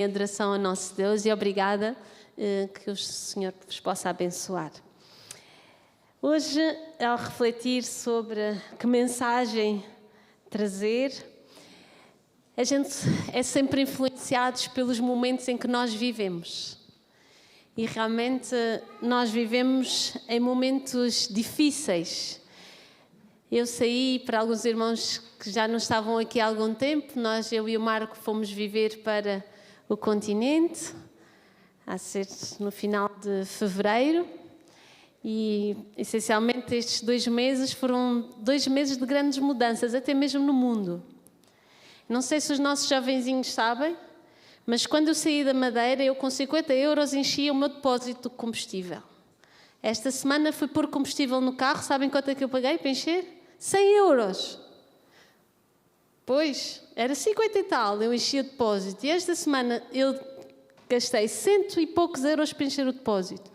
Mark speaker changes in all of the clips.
Speaker 1: em adoração ao nosso Deus e obrigada que o Senhor vos possa abençoar. Hoje, ao refletir sobre que mensagem trazer, a gente é sempre influenciados pelos momentos em que nós vivemos. E realmente nós vivemos em momentos difíceis. Eu saí para alguns irmãos que já não estavam aqui há algum tempo. Eu e o Marco fomos viver para o continente, a ser no final de fevereiro. E essencialmente estes 2 meses foram 2 meses de grandes mudanças, até mesmo no mundo. Não sei se os nossos jovenzinhos sabem, mas quando eu saí da Madeira, eu com 50 euros enchia o meu depósito de combustível. Esta semana fui pôr combustível no carro, sabem quanto é que eu paguei para encher? 100 euros. Pois, era 50 e tal, eu enchia o depósito. E esta semana eu gastei 100 e poucos euros para encher o depósito.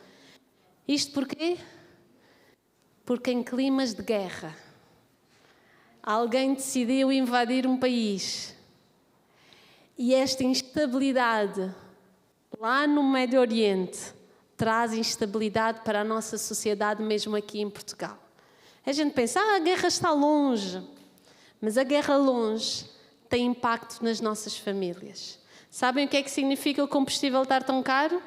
Speaker 1: Isto porquê? Porque em climas de guerra, alguém decidiu invadir um país. E esta instabilidade, lá no Médio Oriente, traz instabilidade para a nossa sociedade, mesmo aqui em Portugal. A gente pensa, a guerra está longe. Mas a guerra longe tem impacto nas nossas famílias. Sabem o que é que significa o combustível estar tão caro?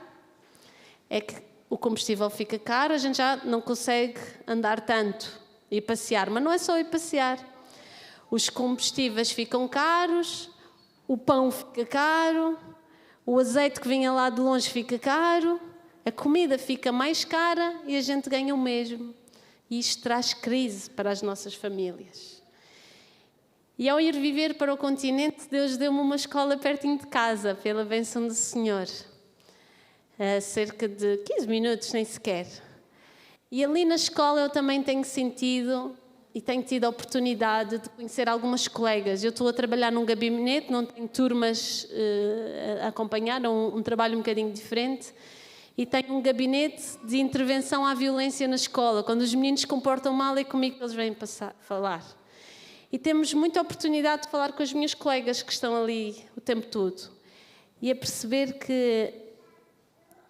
Speaker 1: É que o combustível fica caro, a gente já não consegue andar tanto e passear. Mas não é só ir passear. Os combustíveis ficam caros, o pão fica caro, o azeite que vinha lá de longe fica caro, a comida fica mais cara e a gente ganha o mesmo. E isto traz crise para as nossas famílias. E ao ir viver para o continente, Deus deu-me uma escola pertinho de casa, pela bênção do Senhor. A cerca de 15 minutos, nem sequer. E ali na escola eu também tenho sentido e tenho tido a oportunidade de conhecer algumas colegas. Eu estou a trabalhar num gabinete, não tenho turmas a acompanhar, é um trabalho um bocadinho diferente. E tenho um gabinete de intervenção à violência na escola. Quando os meninos se comportam mal, é comigo que eles vêm falar. E temos muita oportunidade de falar com as minhas colegas que estão ali o tempo todo. E a perceber que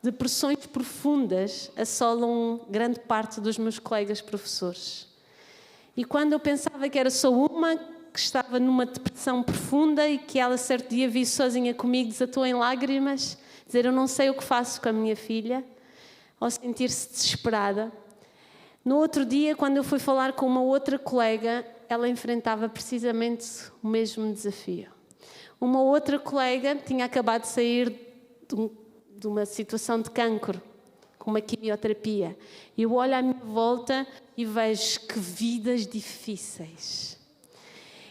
Speaker 1: depressões profundas assolam grande parte dos meus colegas professores. E quando eu pensava que era só uma que estava numa depressão profunda e que ela certo dia veio sozinha comigo, desatou em lágrimas, dizer eu não sei o que faço com a minha filha, ao sentir-se desesperada. No outro dia, quando eu fui falar com uma outra colega, ela enfrentava precisamente o mesmo desafio. Uma outra colega tinha acabado de sair de uma situação de cancro, com uma quimioterapia. E eu olho à minha volta e vejo que vidas difíceis.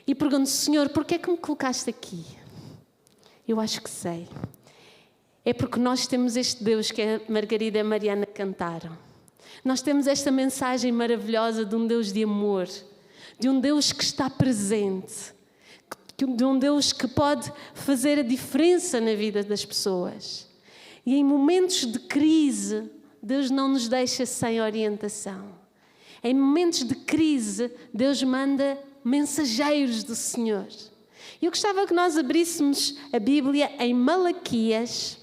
Speaker 1: E pergunto, Senhor, porquê é que me colocaste aqui? Eu acho que sei. É porque nós temos este Deus que a Margarida e a Mariana cantaram. Nós temos esta mensagem maravilhosa de um Deus de amor, de um Deus que está presente, de um Deus que pode fazer a diferença na vida das pessoas. E em momentos de crise, Deus não nos deixa sem orientação. Em momentos de crise, Deus manda mensageiros do Senhor. E eu gostava que nós abríssemos a Bíblia em Malaquias.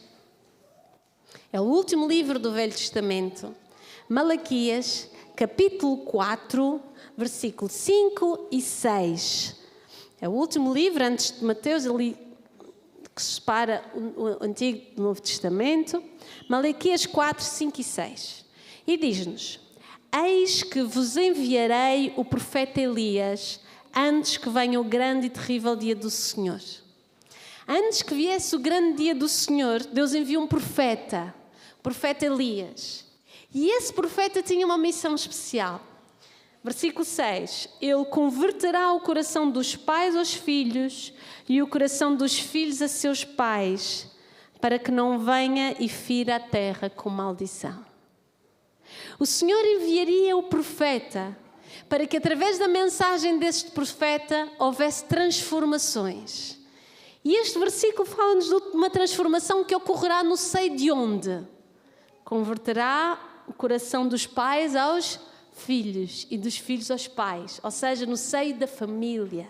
Speaker 1: É o último livro do Velho Testamento. Malaquias, capítulo 4, versículo 5 e 6. É o último livro, antes de Mateus, ali que separa o Antigo e o Novo Testamento. Malaquias 4, 5 e 6. E diz-nos: Eis que vos enviarei o profeta Elias, antes que venha o grande e terrível dia do Senhor. Antes que viesse o grande dia do Senhor, Deus enviou um profeta, o profeta Elias. E esse profeta tinha uma missão especial. Versículo 6. Ele converterá o coração dos pais aos filhos e o coração dos filhos a seus pais, para que não venha e fira a terra com maldição. O Senhor enviaria o profeta para que através da mensagem deste profeta houvesse transformações. E este versículo fala-nos de uma transformação que ocorrerá no seio de onde? Converterá o coração dos pais aos filhos e dos filhos aos pais, ou seja, no seio da família.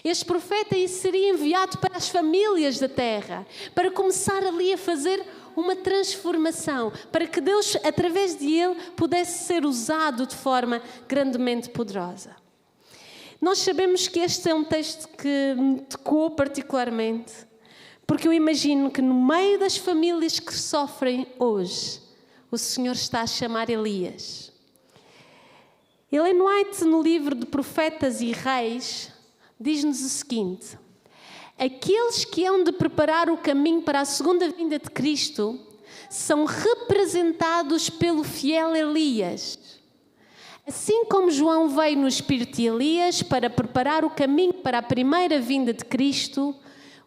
Speaker 1: Este profeta seria enviado para as famílias da terra, para começar ali a fazer uma transformação, para que Deus, através de ele, pudesse ser usado de forma grandemente poderosa. Nós sabemos que este é um texto que me tocou particularmente, porque eu imagino que no meio das famílias que sofrem hoje, o Senhor está a chamar Elias. Ellen White, no livro de Profetas e Reis, diz-nos o seguinte: aqueles que hão de preparar o caminho para a segunda vinda de Cristo são representados pelo fiel Elias. Assim como João veio no espírito de Elias para preparar o caminho para a primeira vinda de Cristo,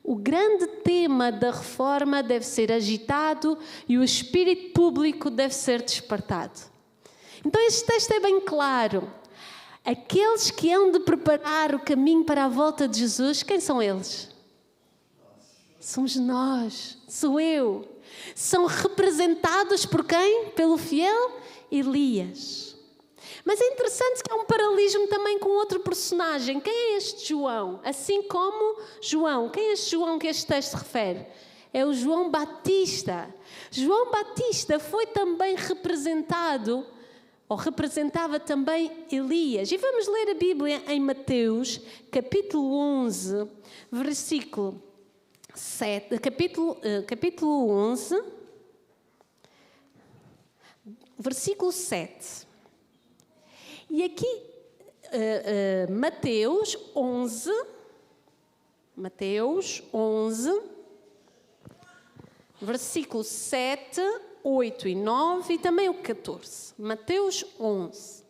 Speaker 1: o grande tema da reforma deve ser agitado e o espírito público deve ser despertado. Então este texto é bem claro. Aqueles que hão de preparar o caminho para a volta de Jesus, quem são eles? Somos nós, sou eu. São representados por quem? Pelo fiel Elias. Mas é interessante que há um paralelismo também com outro personagem. Quem é este João? Assim como João. Quem é este João que este texto refere? É o João Batista. João Batista foi também representado, ou representava também Elias. E vamos ler a Bíblia em Mateus, capítulo 11, versículo 7. Capítulo 11, versículo 7. E aqui, Mateus 11, versículo 7, 8 e 9 e também o 14. Mateus 11.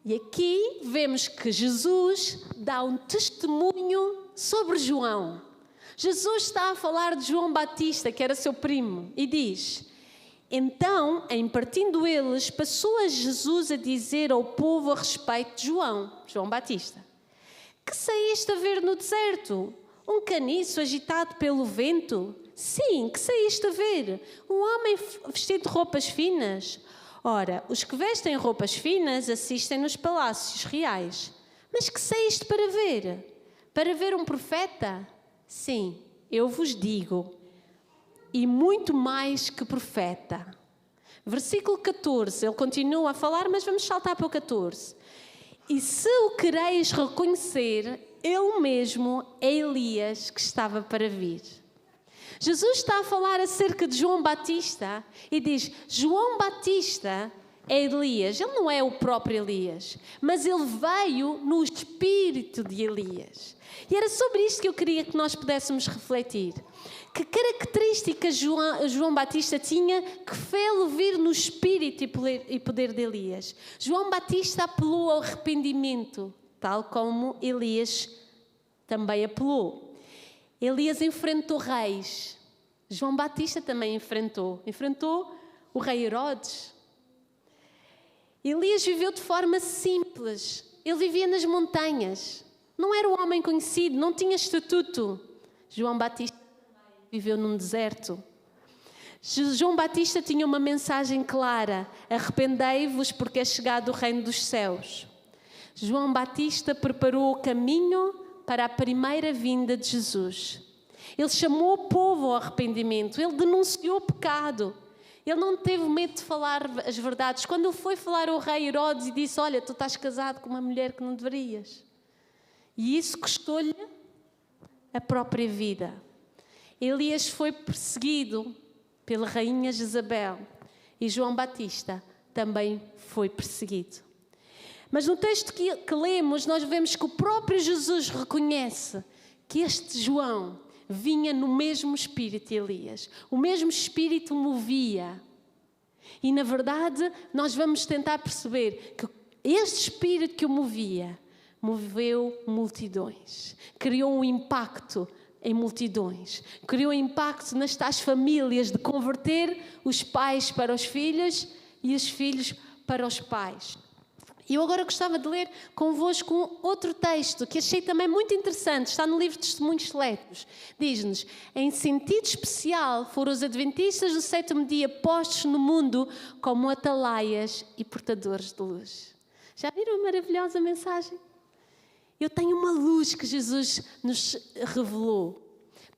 Speaker 1: E aqui vemos que Jesus dá um testemunho sobre João. Jesus está a falar de João Batista, que era seu primo, e diz: então, em partindo eles, passou a Jesus a dizer ao povo a respeito de João Batista: que saíste a ver no deserto? Um caniço agitado pelo vento? Sim, que saíste a ver? Um homem vestido de roupas finas? Ora, os que vestem roupas finas assistem nos palácios reais. Mas que saíste para ver? Para ver um profeta? Sim, eu vos digo, e muito mais que profeta. Versículo 14, ele continua a falar, mas vamos saltar para o 14. E se o quereis reconhecer, ele mesmo é Elias que estava para vir. Jesus está a falar acerca de João Batista e diz: João Batista é Elias. Ele não é o próprio Elias, mas ele veio no espírito de Elias. E era sobre isto que eu queria que nós pudéssemos refletir. Que características João Batista tinha que fê-lo vir no espírito e poder de Elias? João Batista apelou ao arrependimento, tal como Elias também apelou. Elias enfrentou reis. João Batista também enfrentou o rei Herodes. Elias viveu de forma simples. Ele vivia nas montanhas. Não era um homem conhecido, não tinha estatuto. João Batista viveu num deserto. João Batista tinha uma mensagem clara: arrependei-vos porque é chegado o reino dos céus. João Batista preparou o caminho para a primeira vinda de Jesus. Ele chamou o povo ao arrependimento, ele denunciou o pecado. Ele não teve medo de falar as verdades. Quando ele foi falar ao rei Herodes e disse: olha, tu estás casado com uma mulher que não deverias. E isso custou-lhe a própria vida. Elias foi perseguido pela rainha Jezabel e João Batista também foi perseguido. Mas no texto que lemos, nós vemos que o próprio Jesus reconhece que este João vinha no mesmo espírito de Elias. O mesmo espírito movia. E, na verdade, nós vamos tentar perceber que este espírito que o movia, moveu multidões. Criou um impacto em multidões. Criou um impacto nas tais famílias de converter os pais para os filhos e os filhos para os pais. E eu agora gostava de ler convosco outro texto que achei também muito interessante. Está no livro de Testemunhos Seletos. Diz-nos: em sentido especial foram os adventistas do sétimo dia postos no mundo como atalaias e portadores de luz. Já viram a maravilhosa mensagem? Eu tenho uma luz que Jesus nos revelou.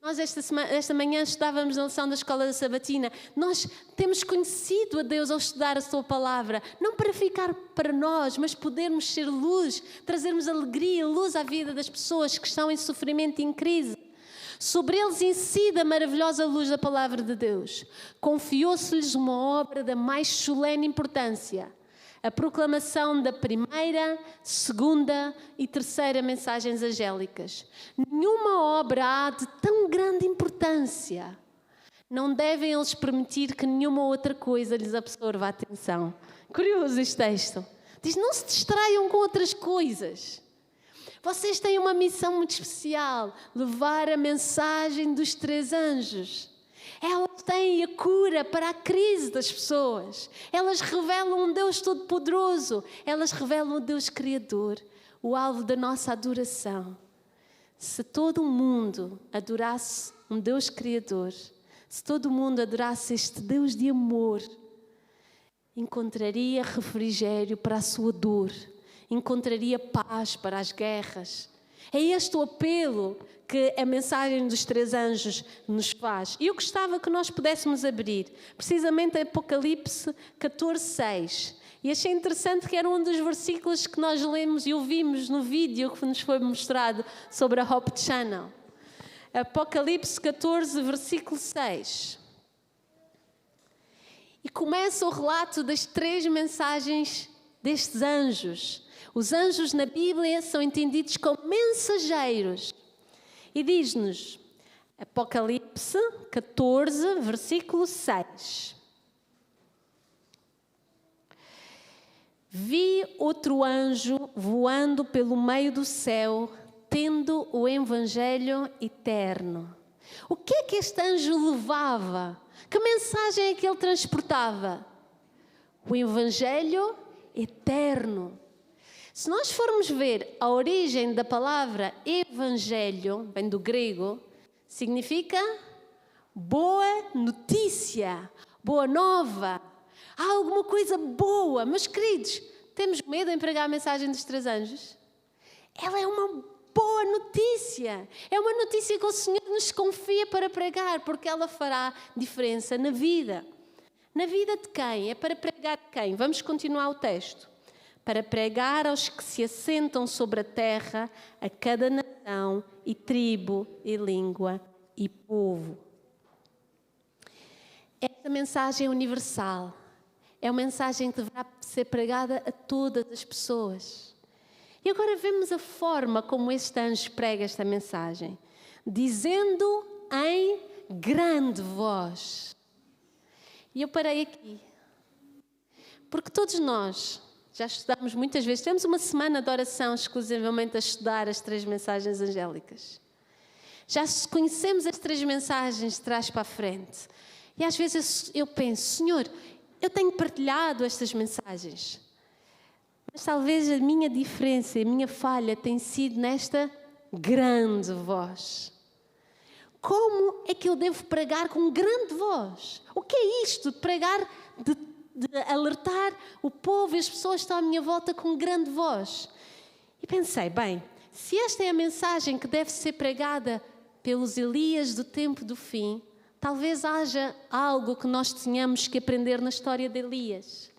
Speaker 1: Nós esta manhã estudávamos na lição da Escola da Sabatina. Nós temos conhecido a Deus ao estudar a sua palavra. Não para ficar para nós, mas podermos ser luz, trazermos alegria e luz à vida das pessoas que estão em sofrimento e em crise. Sobre eles incide a maravilhosa luz da palavra de Deus. Confiou-se-lhes uma obra da mais solene importância. A proclamação da primeira, segunda e terceira mensagens angélicas. Nenhuma obra há de tão grande importância. Não devem eles permitir que nenhuma outra coisa lhes absorva a atenção. Curioso este texto. Diz, não se distraiam com outras coisas. Vocês têm uma missão muito especial. Levar a mensagem dos 3 anjos. Elas têm a cura para a crise das pessoas. Elas revelam um Deus todo-poderoso. Elas revelam o Deus Criador, o alvo da nossa adoração. Se todo o mundo adorasse um Deus Criador, se todo o mundo adorasse este Deus de amor, encontraria refrigério para a sua dor, encontraria paz para as guerras. É este o apelo que a mensagem dos 3 anjos nos faz. E eu gostava que nós pudéssemos abrir, precisamente Apocalipse 14:6. E achei interessante que era um dos versículos que nós lemos e ouvimos no vídeo que nos foi mostrado sobre a Hope Channel. Apocalipse 14, versículo 6. E começa o relato das 3 mensagens destes anjos. Os anjos na Bíblia são entendidos como mensageiros. E diz-nos, Apocalipse 14, versículo 6. Vi outro anjo voando pelo meio do céu, tendo o Evangelho eterno. O que é que este anjo levava? Que mensagem é que ele transportava? O Evangelho eterno. Se nós formos ver a origem da palavra evangelho, vem do grego, significa boa notícia, boa nova. Há alguma coisa boa. Meus queridos, temos medo em pregar a mensagem dos 3 anjos? Ela é uma boa notícia. É uma notícia que o Senhor nos confia para pregar, porque ela fará diferença na vida. Na vida de quem? É para pregar de quem? Vamos continuar o texto. Para pregar aos que se assentam sobre a terra, a cada nação e tribo e língua e povo. Esta mensagem é universal. É uma mensagem que deverá ser pregada a todas as pessoas. E agora vemos a forma como este anjo prega esta mensagem. Dizendo em grande voz. E eu parei aqui. Porque todos nós já estudamos muitas vezes, temos uma semana de oração exclusivamente a estudar as 3 mensagens angélicas. Já conhecemos as 3 mensagens de trás para a frente. E às vezes eu penso, Senhor, eu tenho partilhado estas mensagens, mas talvez a minha diferença, a minha falha tem sido nesta grande voz. Como é que eu devo pregar com grande voz? O que é isto de pregar, de alertar o povo e as pessoas que estão à minha volta com grande voz? E pensei, bem, se esta é a mensagem que deve ser pregada pelos Elias do tempo do fim, talvez haja algo que nós tenhamos que aprender na história de Elias.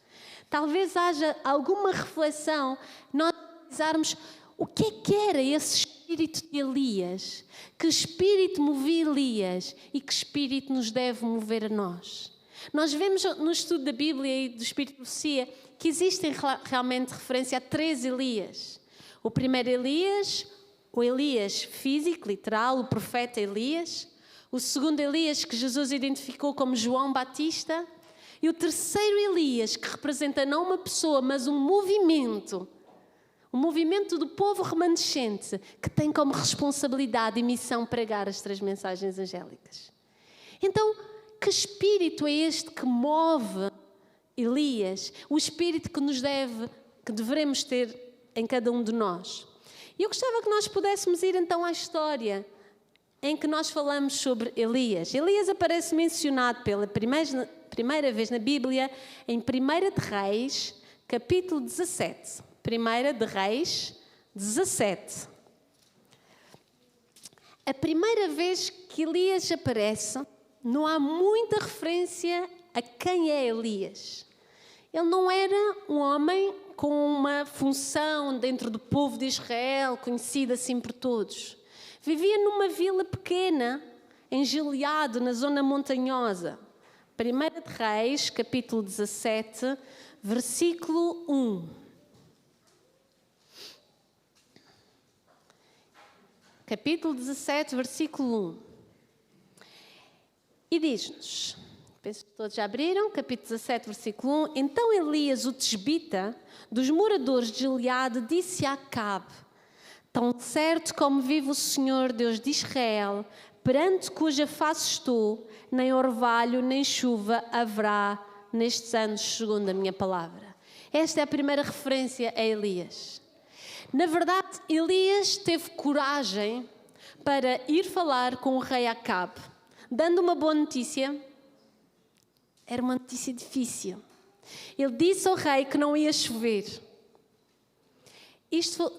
Speaker 1: Talvez haja alguma reflexão, nós analisarmos o que era esse espírito de Elias, que espírito movia Elias e que espírito nos deve mover a nós. Nós vemos no estudo da Bíblia e do Espírito de Profecia que existem realmente referência a 3 Elias. O primeiro Elias, o Elias físico, literal, o profeta Elias. O segundo Elias, que Jesus identificou como João Batista. E o terceiro Elias, que representa não uma pessoa, mas um movimento do povo remanescente, que tem como responsabilidade e missão pregar as 3 mensagens angélicas. Então, que espírito é este que move Elias? O espírito que devemos ter em cada um de nós. E eu gostava que nós pudéssemos ir então à história em que nós falamos sobre Elias. Elias aparece mencionado pela primeira vez na Bíblia em 1 de Reis, capítulo 17. 1 de Reis 17. A primeira vez que Elias aparece, não há muita referência a quem é Elias. Ele não era um homem com uma função dentro do povo de Israel, conhecido assim por todos. Vivia numa vila pequena, em Gileade, na zona montanhosa. 1 de Reis, capítulo 17, versículo 1. Capítulo 17, versículo 1. E diz-nos, penso que todos já abriram, capítulo 17, versículo 1. Então Elias, o tisbita, dos moradores de Gileade, disse a Acabe: tão certo como vive o Senhor, Deus de Israel, perante cuja face estou, nem orvalho, nem chuva haverá nestes anos, segundo a minha palavra. Esta é a primeira referência a Elias. Na verdade, Elias teve coragem para ir falar com o rei Acabe, dando uma boa notícia. Era uma notícia difícil. Ele disse ao rei que não ia chover. Isto,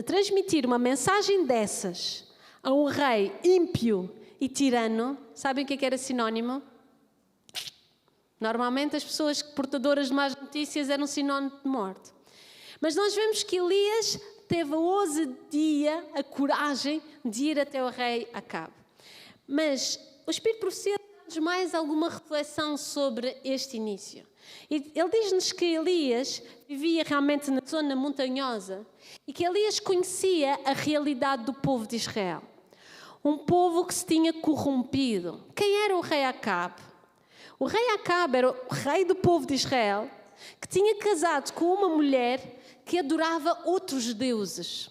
Speaker 1: transmitir uma mensagem dessas a um rei ímpio e tirano, sabem o que era sinónimo? Normalmente as pessoas portadoras de más notícias eram sinónimo de morte. Mas nós vemos que Elias teve a ousadia, a coragem de ir até o rei Acabe. Mas o Espírito Profecia dá-nos mais alguma reflexão sobre este início. E ele diz-nos que Elias vivia realmente na zona montanhosa e que Elias conhecia a realidade do povo de Israel. Um povo que se tinha corrompido. Quem era o rei Acabe? O rei Acabe era o rei do povo de Israel que tinha casado com uma mulher que adorava outros deuses.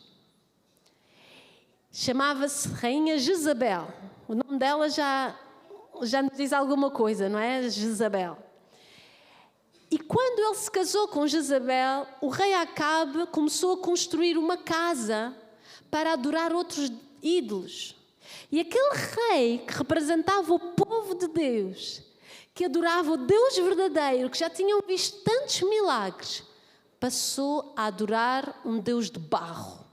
Speaker 1: Chamava-se Rainha Jezabel. O nome dela já nos diz alguma coisa, não é? Jezabel. E quando ele se casou com Jezabel, o rei Acabe começou a construir uma casa para adorar outros ídolos. E aquele rei que representava o povo de Deus, que adorava o Deus verdadeiro, que já tinham visto tantos milagres, passou a adorar um Deus de barro.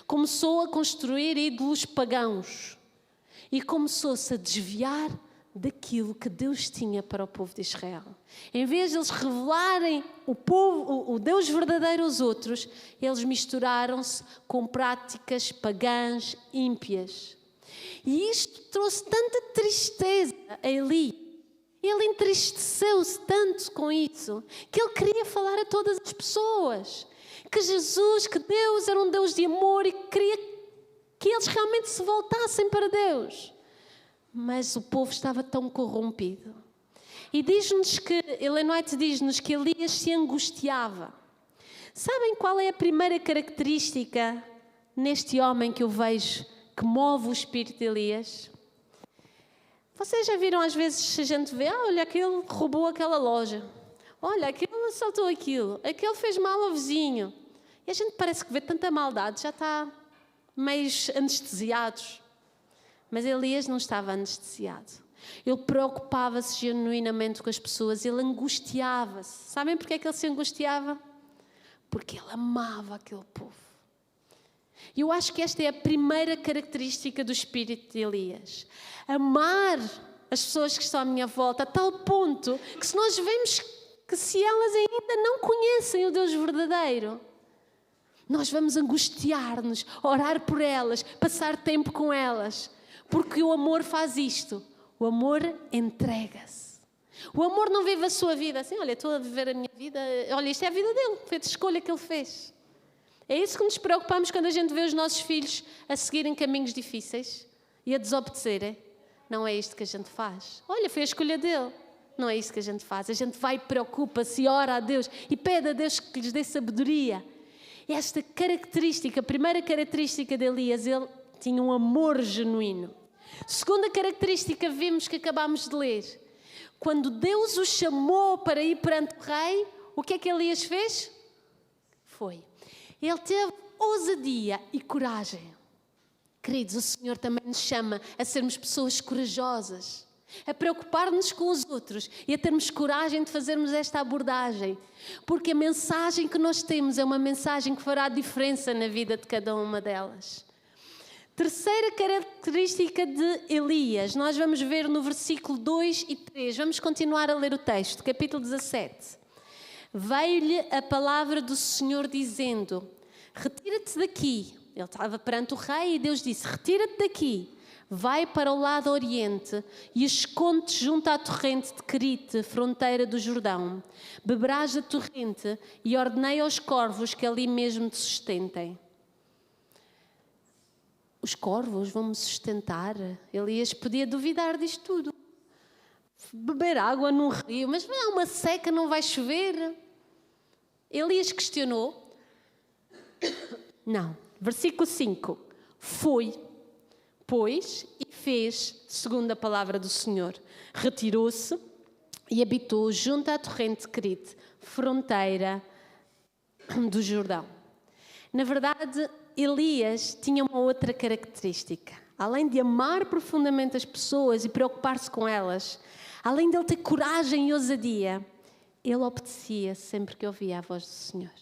Speaker 1: Começou a construir ídolos pagãos e começou-se a desviar daquilo que Deus tinha para o povo de Israel. Em vez de eles revelarem o Deus verdadeiro aos outros, eles misturaram-se com práticas pagãs, ímpias. E isto trouxe tanta tristeza a Eli. Ele entristeceu-se tanto com isso, que ele queria falar a todas as pessoas que Jesus, que Deus era um Deus de amor e que queria que eles realmente se voltassem para Deus. Mas o povo estava tão corrompido. E diz-nos que, Ellen White diz-nos que Elias se angustiava. Sabem qual é a primeira característica neste homem que eu vejo que move o espírito de Elias? Vocês já viram às vezes se a gente vê, olha, aquele roubou aquela loja. Olha, aquele assaltou aquilo. Aquele fez mal ao vizinho. E a gente parece que vê tanta maldade, já está meio anestesiados. Mas Elias não estava anestesiado. Ele preocupava-se genuinamente com as pessoas, ele angustiava-se. Sabem porquê é que ele se angustiava? Porque ele amava aquele povo. E eu acho que esta é a primeira característica do espírito de Elias. Amar as pessoas que estão à minha volta a tal ponto que se nós vemos que se elas ainda não conhecem o Deus verdadeiro, nós vamos angustiar-nos, orar por elas, passar tempo com elas. Porque o amor faz isto. O amor entrega-se. O amor não vive a sua vida assim, olha, estou a viver a minha vida, olha, isto é a vida dele, foi a escolha que ele fez. É isso que nos preocupamos quando a gente vê os nossos filhos a seguirem caminhos difíceis e a desobedecerem. Não é isto que a gente faz. Olha, foi a escolha dele. Não é isso que a gente faz. A gente vai, preocupa-se e ora a Deus e pede a Deus que lhes dê sabedoria. E esta característica, a primeira característica de Elias, ele tinha um amor genuíno. Segunda característica, vimos que acabámos de ler. Quando Deus o chamou para ir perante o rei, o que é que Elias fez? Foi. Ele teve ousadia e coragem. Queridos, o Senhor também nos chama a sermos pessoas corajosas, a preocupar-nos com os outros e a termos coragem de fazermos esta abordagem. Porque a mensagem que nós temos é uma mensagem que fará diferença na vida de cada uma delas. Terceira característica de Elias, nós vamos ver no versículo 2 e 3. Vamos continuar a ler o texto, capítulo 17. Veio-lhe a palavra do Senhor dizendo: retira-te daqui. Ele estava perante o rei e Deus disse: retira-te daqui, vai para o lado oriente e esconde-te junto à torrente de Querite, fronteira do Jordão. Beberás da torrente e ordenei aos corvos que ali mesmo te sustentem. Os corvos vão me sustentar? Elias podia duvidar disto tudo. Beber água num rio, mas há uma seca, não vai chover? Elias questionou. Não. Versículo 5. Foi, pois, e fez, segundo a palavra do Senhor. Retirou-se e habitou junto à torrente de Querite, fronteira do Jordão. Na verdade, Elias tinha uma outra característica. Além de amar profundamente as pessoas e preocupar-se com elas, além de ele ter coragem e ousadia, ele obedecia sempre que ouvia a voz do Senhor.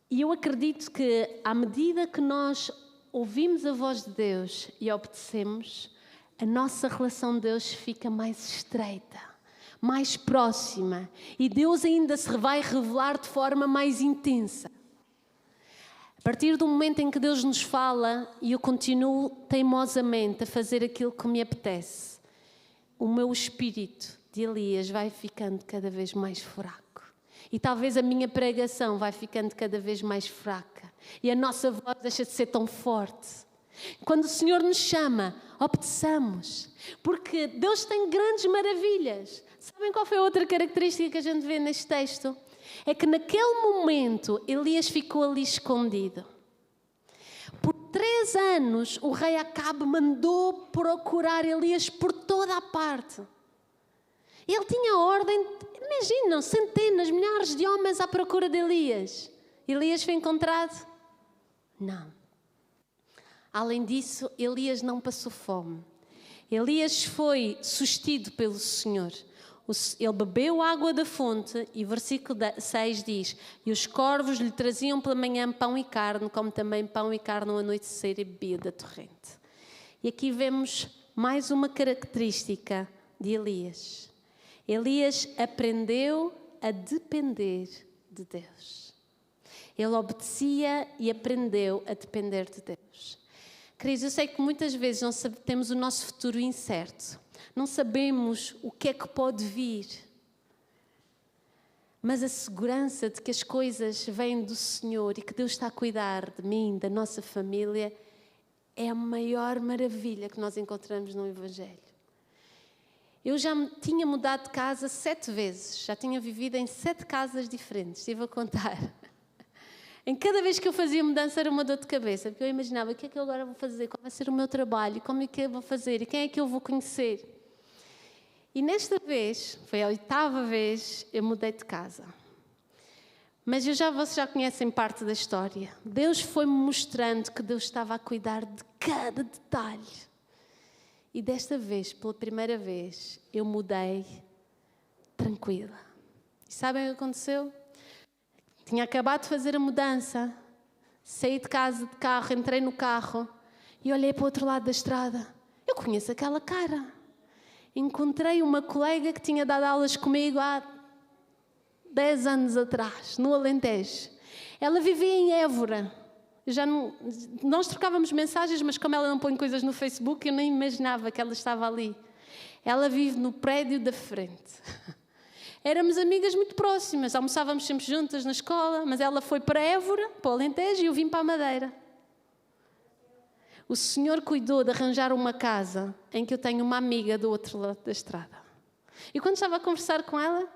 Speaker 1: E eu acredito que, à medida que nós ouvimos a voz de Deus e obedecemos, a nossa relação de Deus fica mais estreita, mais próxima, e Deus ainda se vai revelar de forma mais intensa. A partir do momento em que Deus nos fala e eu continuo teimosamente a fazer aquilo que me apetece, o meu espírito de Elias vai ficando cada vez mais fraco. E talvez a minha pregação vai ficando cada vez mais fraca. E a nossa voz deixa de ser tão forte. Quando o Senhor nos chama, obedeçamos. Porque Deus tem grandes maravilhas. Sabem qual foi a outra característica que a gente vê neste texto? É que naquele momento Elias ficou ali escondido. Por 3 anos o rei Acabe mandou procurar Elias por toda a parte. Ele tinha ordem, imaginam, centenas, milhares de homens à procura de Elias. Elias foi encontrado? Não. Além disso, Elias não passou fome. Elias foi sustido pelo Senhor. Ele bebeu água da fonte e versículo 6 diz: e os corvos lhe traziam pela manhã pão e carne, como também pão e carne ao anoitecer, e bebia da torrente. E aqui vemos mais uma característica de Elias. Elias aprendeu a depender de Deus. Ele obedecia e aprendeu a depender de Deus. Queridos, eu sei que muitas vezes temos o nosso futuro incerto. Não sabemos o que é que pode vir. Mas a segurança de que as coisas vêm do Senhor e que Deus está a cuidar de mim, da nossa família, é a maior maravilha que nós encontramos no Evangelho. Eu já tinha mudado de casa 7 vezes. Já tinha vivido em 7 casas diferentes. Estive a contar. Em cada vez que eu fazia mudança era uma dor de cabeça. Porque eu imaginava: o que é que eu agora vou fazer? Qual vai ser o meu trabalho? Como é que eu vou fazer? E quem é que eu vou conhecer? E nesta vez, foi a 8ª vez, eu mudei de casa. Mas vocês já conhecem parte da história. Deus foi-me mostrando que Deus estava a cuidar de cada detalhe. E desta vez, pela primeira vez, eu mudei tranquila. E sabem o que aconteceu? Tinha acabado de fazer a mudança. Saí de casa de carro, entrei no carro e olhei para o outro lado da estrada. Eu conheço aquela cara. Encontrei uma colega que tinha dado aulas comigo há 10 anos atrás, no Alentejo. Ela vivia em Évora. Nós trocávamos mensagens, mas como ela não põe coisas no Facebook, eu nem imaginava que ela estava ali. Ela vive no prédio da frente. Éramos amigas muito próximas, almoçávamos sempre juntas na escola, mas ela foi para Évora, para o Alentejo, e eu vim para a Madeira. O Senhor cuidou de arranjar uma casa em que eu tenho uma amiga do outro lado da estrada. E quando estava a conversar com ela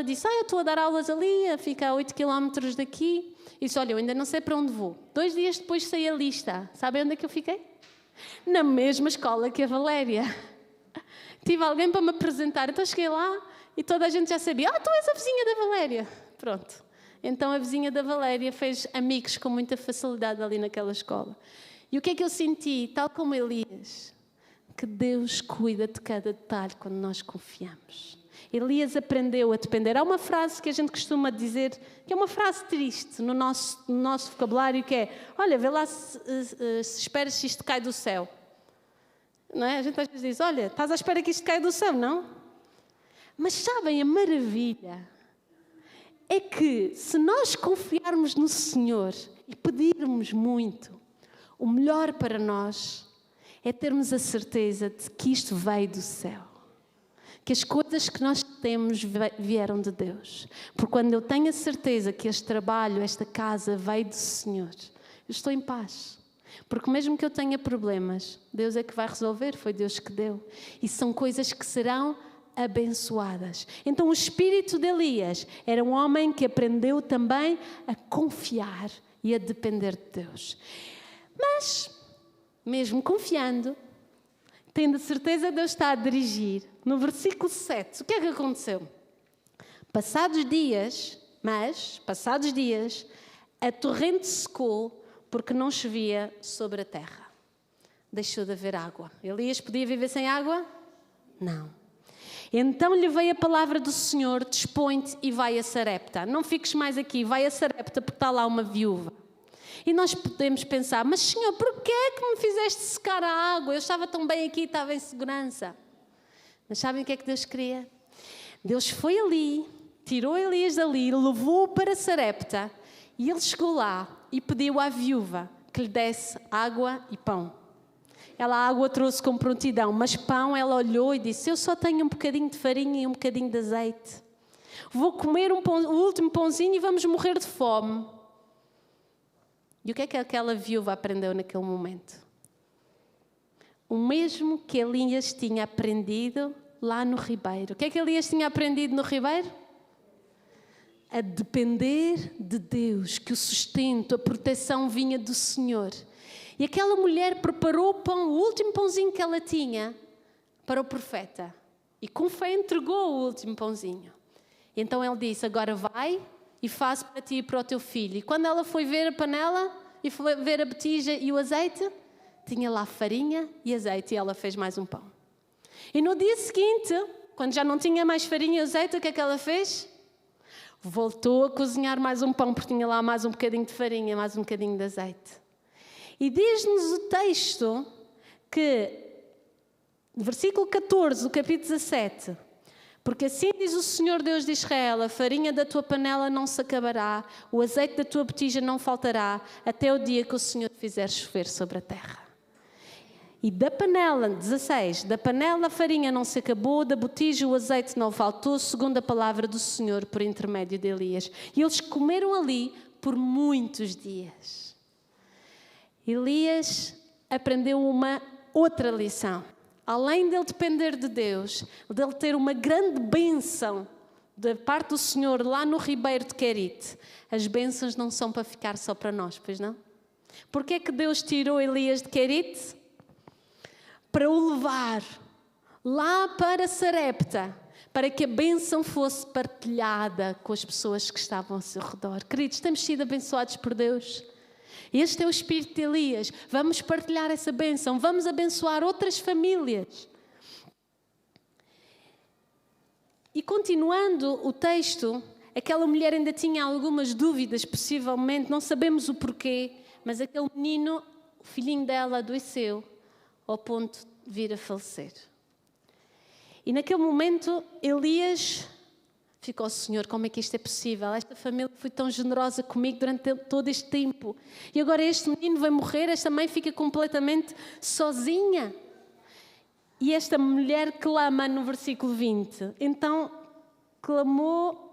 Speaker 1: disse: eu estou a dar aulas ali, fica a 8 km daqui. E disse: olha, eu ainda não sei para onde vou. 2 dias depois saí a lista. Sabem onde é que eu fiquei? Na mesma escola que a Valéria. Tive alguém para me apresentar. Então cheguei lá e toda a gente já sabia: tu és a vizinha da Valéria. Pronto. Então a vizinha da Valéria fez amigos com muita facilidade ali naquela escola. E o que é que eu senti? Tal como Elias, que Deus cuida de cada detalhe quando nós confiamos. Elias aprendeu a depender. Há uma frase que a gente costuma dizer, que é uma frase triste no nosso vocabulário, que é: olha, vê lá se esperas se isto cai do céu. Não é? A gente às vezes diz: olha, estás à espera que isto caia do céu, não? Mas sabem, a maravilha é que se nós confiarmos no Senhor e pedirmos muito, o melhor para nós é termos a certeza de que isto veio do céu. Que as coisas que nós temos vieram de Deus. Porque quando eu tenho a certeza que este trabalho, esta casa veio do Senhor, eu estou em paz. Porque mesmo que eu tenha problemas, Deus é que vai resolver, foi Deus que deu. E são coisas que serão abençoadas. Então o espírito de Elias era um homem que aprendeu também a confiar e a depender de Deus. Mas, mesmo confiando, tendo a certeza que Deus está a dirigir, no versículo 7, o que é que aconteceu? Passados dias, a torrente secou porque não chovia sobre a terra. Deixou de haver água. Elias podia viver sem água? Não. Então lhe veio a palavra do Senhor: dispõe-te e vai a Sarepta. Não fiques mais aqui, vai a Sarepta porque está lá uma viúva. E nós podemos pensar: mas Senhor, porquê é que me fizeste secar a água? Eu estava tão bem aqui, estava em segurança. Mas sabem o que é que Deus queria? Deus foi ali, tirou Elias dali, levou-o para Sarepta, e ele chegou lá e pediu à viúva que lhe desse água e pão. Ela a água trouxe com prontidão, mas pão ela olhou e disse: eu só tenho um bocadinho de farinha e um bocadinho de azeite. Vou comer o último pãozinho e vamos morrer de fome. E o que é que aquela viúva aprendeu naquele momento? O mesmo que Elias tinha aprendido lá no ribeiro. O que é que Elias tinha aprendido no ribeiro? A depender de Deus, que o sustento, a proteção vinha do Senhor. E aquela mulher preparou o pão, o último pãozinho que ela tinha, para o profeta. E com fé entregou o último pãozinho. E então ele disse: agora vai e faz para ti e para o teu filho. E quando ela foi ver a panela e foi ver a botija e o azeite, tinha lá farinha e azeite, e ela fez mais um pão. E no dia seguinte, quando já não tinha mais farinha e azeite, o que é que ela fez? Voltou a cozinhar mais um pão, porque tinha lá mais um bocadinho de farinha, mais um bocadinho de azeite. E diz-nos o texto que, no versículo 14 do capítulo 17, porque assim diz o Senhor Deus de Israel: a farinha da tua panela não se acabará, o azeite da tua botija não faltará, até o dia que o Senhor fizer chover sobre a terra. E da panela, 16, da panela a farinha não se acabou, da botija o azeite não faltou, segundo a palavra do Senhor por intermédio de Elias. E eles comeram ali por muitos dias. Elias aprendeu uma outra lição. Além dele depender de Deus, dele ter uma grande bênção da parte do Senhor lá no ribeiro de Querite, as bênçãos não são para ficar só para nós, pois não? Porquê é que Deus tirou Elias de Querite? Para o levar lá para Sarepta, para que a bênção fosse partilhada com as pessoas que estavam ao seu redor. Queridos, temos sido abençoados por Deus. Este é o espírito de Elias. Vamos partilhar essa bênção, vamos abençoar outras famílias. E continuando o texto, aquela mulher ainda tinha algumas dúvidas, possivelmente, não sabemos o porquê, mas aquele menino, o filhinho dela, adoeceu ao ponto de vir a falecer. E naquele momento, Elias ficou: Senhor, como é que isto é possível? Esta família foi tão generosa comigo durante todo este tempo. E agora este menino vai morrer, esta mãe fica completamente sozinha. E esta mulher clama no versículo 20. Então, clamou...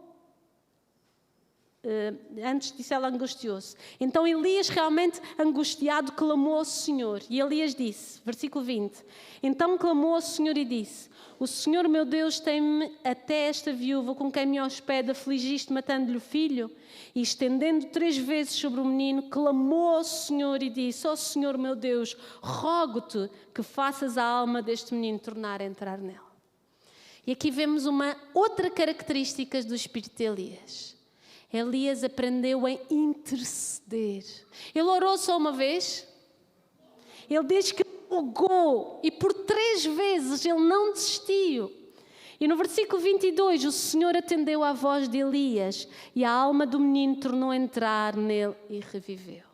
Speaker 1: antes disso ela angustiou-se. Então Elias, realmente angustiado, clamou ao Senhor. E Elias disse, versículo 20, então clamou ao Senhor e disse: o Senhor meu Deus tem-me até esta viúva com quem me hospeda, afligiste matando-lhe o filho? E estendendo 3 vezes sobre o menino, clamou ao Senhor e disse: ó Senhor meu Deus, rogo-te que faças a alma deste menino tornar a entrar nela. E aqui vemos uma outra característica do espírito de Elias. Elias aprendeu a interceder. Ele orou só uma vez. Ele diz que rogou e por 3 vezes ele não desistiu. E no versículo 22, o Senhor atendeu à voz de Elias e a alma do menino tornou a entrar nele e reviveu.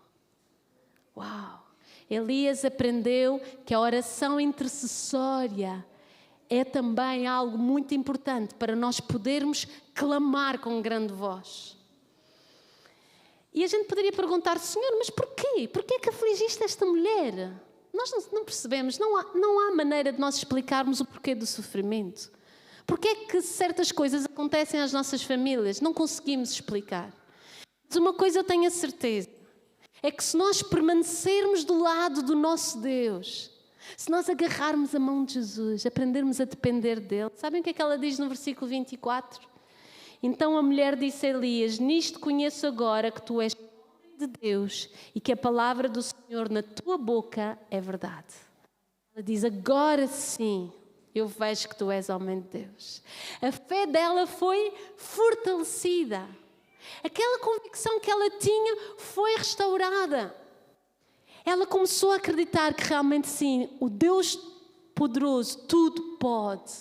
Speaker 1: Uau! Elias aprendeu que a oração intercessória é também algo muito importante para nós podermos clamar com grande voz. E a gente poderia perguntar, Senhor, mas porquê? Porquê que afligiste esta mulher? Nós não percebemos, não há maneira de nós explicarmos o porquê do sofrimento. Porquê é que certas coisas acontecem às nossas famílias? Não conseguimos explicar. Mas uma coisa eu tenho a certeza, é que se nós permanecermos do lado do nosso Deus, se nós agarrarmos a mão de Jesus, aprendermos a depender dele, sabem o que é que ela diz no versículo 24? Então a mulher disse a Elias, nisto conheço agora que tu és de Deus e que a palavra do Senhor na tua boca é verdade. Ela diz, agora sim, eu vejo que tu és homem de Deus. A fé dela foi fortalecida. Aquela convicção que ela tinha foi restaurada. Ela começou a acreditar que realmente sim, o Deus poderoso tudo pode.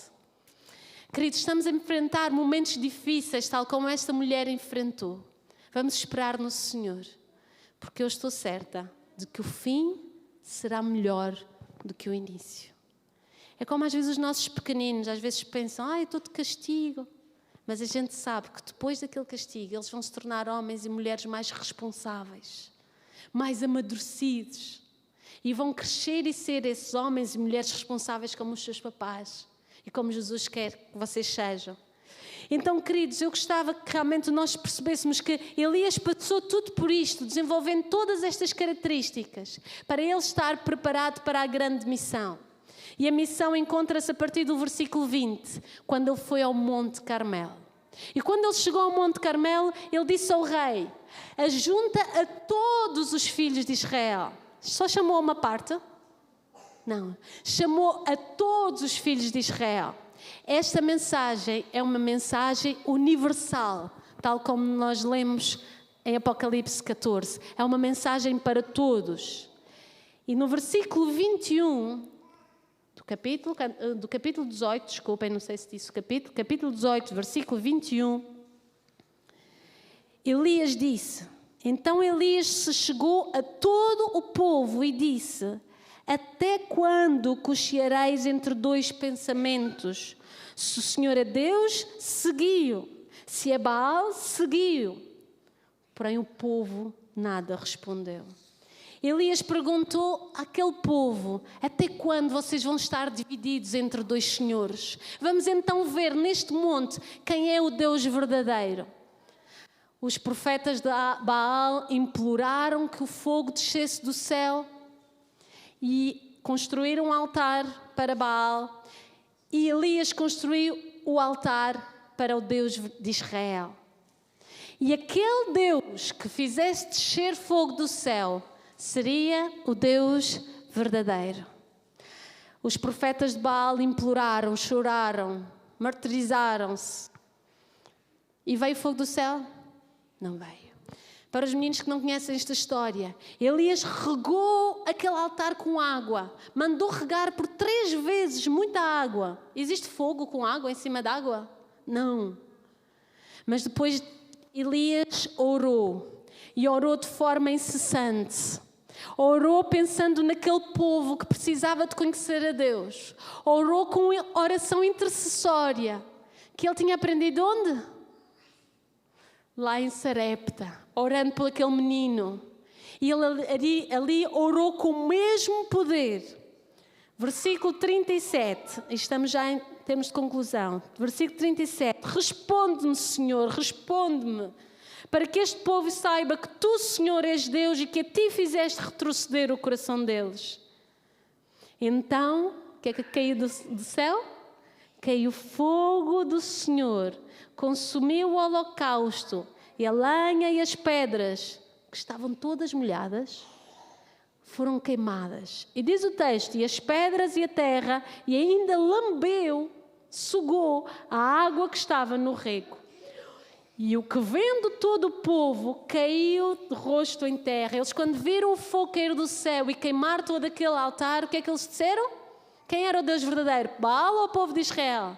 Speaker 1: Queridos, estamos a enfrentar momentos difíceis, tal como esta mulher enfrentou. Vamos esperar no Senhor, porque eu estou certa de que o fim será melhor do que o início. É como às vezes os nossos pequeninos, às vezes pensam, eu estou de castigo. Mas a gente sabe que depois daquele castigo, eles vão se tornar homens e mulheres mais responsáveis, mais amadurecidos. E vão crescer e ser esses homens e mulheres responsáveis como os seus papás. E como Jesus quer que vocês sejam. Então, queridos, eu gostava que realmente nós percebêssemos que Elias passou tudo por isto, desenvolvendo todas estas características, para ele estar preparado para a grande missão. E a missão encontra-se a partir do versículo 20, quando ele foi ao Monte Carmelo. E quando ele chegou ao Monte Carmelo, ele disse ao rei, ajunta a todos os filhos de Israel. Só chamou uma parte? Não, chamou a todos os filhos de Israel. Esta mensagem é uma mensagem universal, tal como nós lemos em Apocalipse 14. É uma mensagem para todos. E no versículo 21 do capítulo 18, desculpem, não sei se disse o capítulo 18, versículo 21, Elias disse, então Elias se chegou a todo o povo e disse, até quando cocheareis entre dois pensamentos? Se o Senhor é Deus, seguiu. Se é Baal, seguiu. Porém o povo nada respondeu. Elias perguntou àquele povo, até quando vocês vão estar divididos entre dois senhores? Vamos então ver neste monte quem é o Deus verdadeiro. Os profetas de Baal imploraram que o fogo descesse do céu e construíram um altar para Baal. E Elias construiu o altar para o Deus de Israel. E aquele Deus que fizesse descer fogo do céu seria o Deus verdadeiro. Os profetas de Baal imploraram, choraram, martirizaram-se. E veio fogo do céu? Não veio. Para os meninos que não conhecem esta história, Elias regou aquele altar com água. Mandou regar por 3 vezes muita água. Existe fogo com água em cima da água? Não. Mas depois Elias orou. E orou de forma incessante. Orou pensando naquele povo que precisava de conhecer a Deus. Orou com oração intercessória. Que ele tinha aprendido onde? Lá em Sarepta, orando por aquele menino. E ele ali orou com o mesmo poder. Versículo 37, estamos já em termos de conclusão. Versículo 37, responde-me, Senhor, responde-me, para que este povo saiba que tu, Senhor, és Deus e que a ti fizeste retroceder o coração deles. Então, o que é que caiu do céu? Caiu fogo do Senhor, consumiu o holocausto e a lenha e as pedras, que estavam todas molhadas, foram queimadas. E diz o texto, e as pedras e a terra, e ainda lambeu, sugou a água que estava no rego. E o que vendo todo o povo caiu de rosto em terra. Eles quando viram o fogo cair do céu e queimar todo aquele altar, o que é que eles disseram? Quem era o Deus verdadeiro? Baal ou o povo de Israel?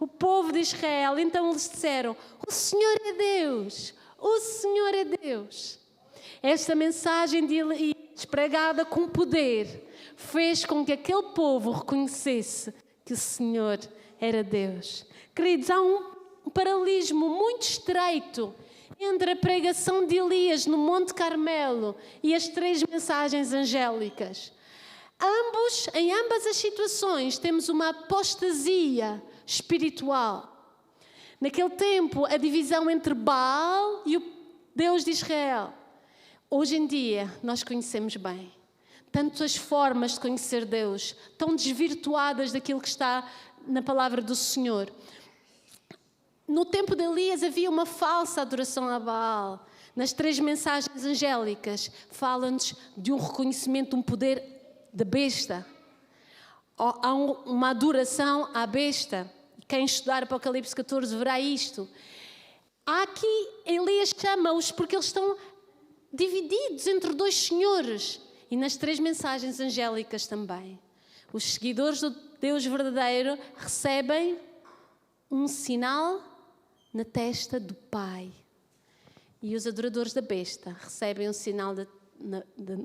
Speaker 1: o povo de Israel. Então eles disseram: o Senhor é Deus, o Senhor é Deus. Esta mensagem de Elias, pregada com poder, fez com que aquele povo reconhecesse que o Senhor era Deus. Queridos, há um paralelismo muito estreito entre a pregação de Elias no Monte Carmelo e as 3 mensagens angélicas. Em ambas as situações, temos uma apostasia espiritual. Naquele tempo, a divisão entre Baal e o Deus de Israel. Hoje em dia, nós conhecemos bem. Tantas formas de conhecer Deus, tão desvirtuadas daquilo que está na palavra do Senhor. No tempo de Elias havia uma falsa adoração a Baal. Nas 3 mensagens angélicas, fala-nos de um reconhecimento de um poder da besta. Há uma adoração à besta. Quem estudar Apocalipse 14 verá isto. Aqui Elias chama-os porque eles estão divididos entre 2 senhores. E nas 3 mensagens angélicas também. Os seguidores do Deus verdadeiro recebem um sinal na testa do Pai. E os adoradores da besta recebem um sinal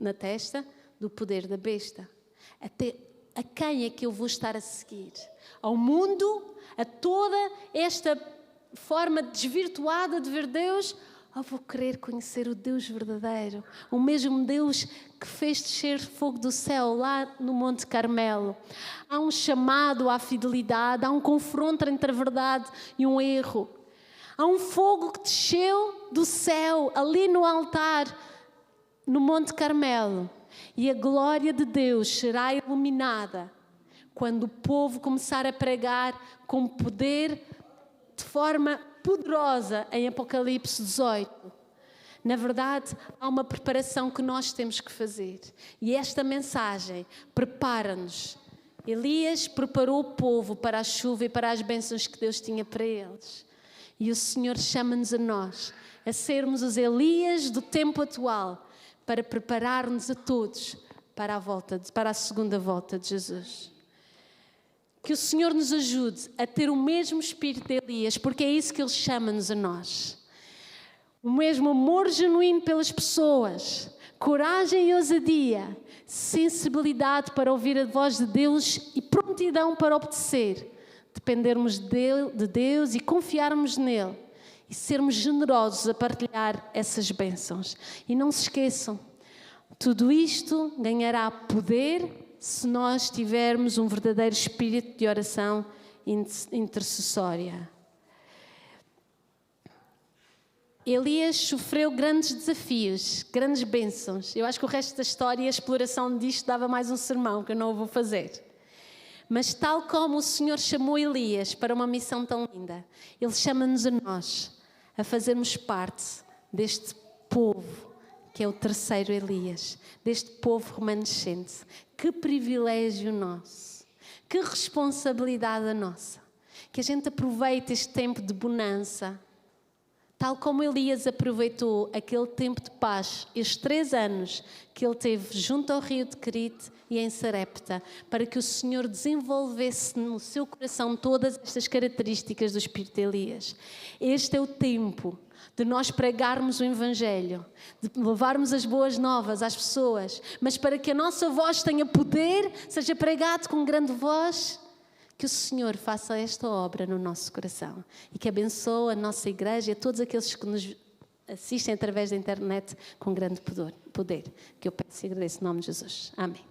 Speaker 1: na testa do poder da besta. Até a quem é que eu vou estar a seguir? Ao mundo? A toda esta forma desvirtuada de ver Deus? Ou vou querer conhecer o Deus verdadeiro? O mesmo Deus que fez descer fogo do céu lá no Monte Carmelo. Há um chamado à fidelidade, há um confronto entre a verdade e um erro. Há um fogo que desceu do céu ali no altar, no Monte Carmelo. E a glória de Deus será iluminada quando o povo começar a pregar com poder, de forma poderosa, em Apocalipse 18. Na verdade, há uma preparação que nós temos que fazer. E esta mensagem prepara-nos. Elias preparou o povo para a chuva e para as bênçãos que Deus tinha para eles. E o Senhor chama-nos a nós, a sermos os Elias do tempo atual, para preparar-nos a todos para a segunda volta de Jesus. Que o Senhor nos ajude a ter o mesmo espírito de Elias, porque é isso que Ele chama-nos a nós. O mesmo amor genuíno pelas pessoas, coragem e ousadia, sensibilidade para ouvir a voz de Deus e prontidão para obedecer. Dependermos de Deus e confiarmos nele. E sermos generosos a partilhar essas bênçãos. E não se esqueçam, tudo isto ganhará poder se nós tivermos um verdadeiro espírito de oração intercessória. Elias sofreu grandes desafios, grandes bênçãos. Eu acho que o resto da história e a exploração disto dava mais um sermão, que eu não o vou fazer. Mas tal como o Senhor chamou Elias para uma missão tão linda, Ele chama-nos a nós a fazermos parte deste povo, que é o terceiro Elias, deste povo remanescente. Que privilégio nosso, que responsabilidade a nossa, que a gente aproveite este tempo de bonança, tal como Elias aproveitou aquele tempo de paz, estes 3 anos que ele teve junto ao rio de Querite e em Sarepta, para que o Senhor desenvolvesse no seu coração todas estas características do Espírito de Elias. Este é o tempo de nós pregarmos o Evangelho, de levarmos as boas novas às pessoas, mas para que a nossa voz tenha poder, seja pregado com grande voz, que o Senhor faça esta obra no nosso coração e que abençoe a nossa igreja e a todos aqueles que nos assistem através da internet com grande poder. Que eu peço e agradeço em nome de Jesus. Amém.